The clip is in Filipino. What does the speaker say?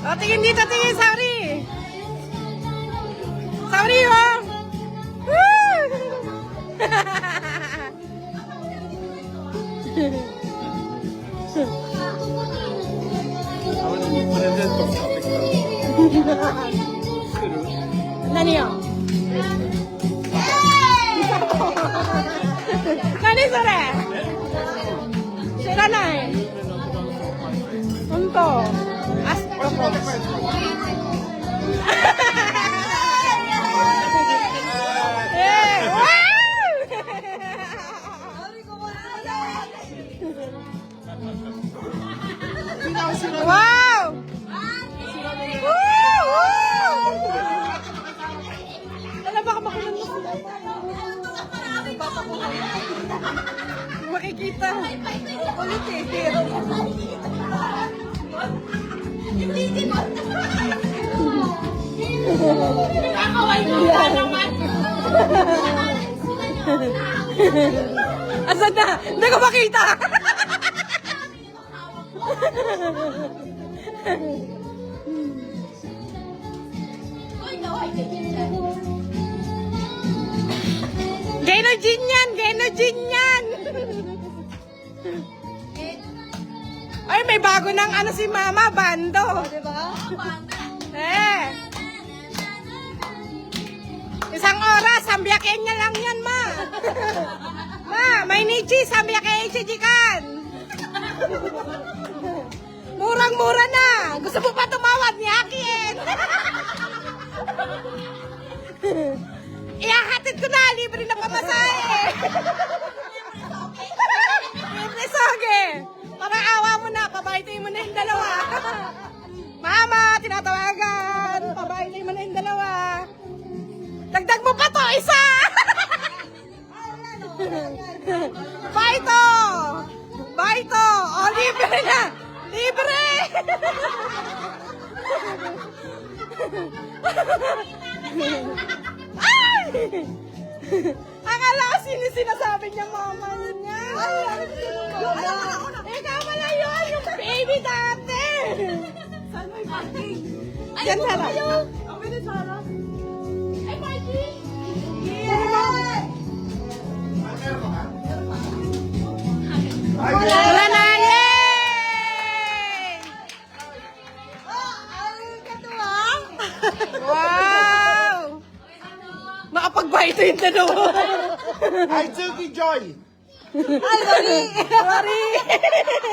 O, tingin dito, tingin, sorry. Sorry, oh. Woo! Nani yo? Nani sore? Shiranai. Honto. Wow! Alam baka makunan mo sila. Makikita. Ulit eh. Hindi mo. Nakakaway mo ba naman? Asan na? Hindi ko makita. Genojin yan! Genojin yan! Ay, may bago ng ano si Mama, bando. Diba? Isang oras, sambiyakin niya lang yan, Ma. Ma, may nichi, sambiyakin ichijikan. Murang-mura na. Gusto mo pa tumawad, niyakin. Ihahatid ko na, libre na pamasahe. Libre soge. Parang awa mo na, pabaitin mo na yung dalawa. Mama, tinatawagan. Pabaitin mo na yung dalawa. Dagdag mo pa to, isa. Baito. Baito. O, libre na. Libre. Ay! Akala ko sinasabi niya mama niya. Ikaw pala yun, yung baby dati. Saan mo yung parking? Diyan sarap. Ang pwede sarap. Ay, parking! Yeah! Wala na! Yay! Wow! Nakapagbaito yung dalawa. Hi, Tsuki Joy! Ay, sorry! Sorry!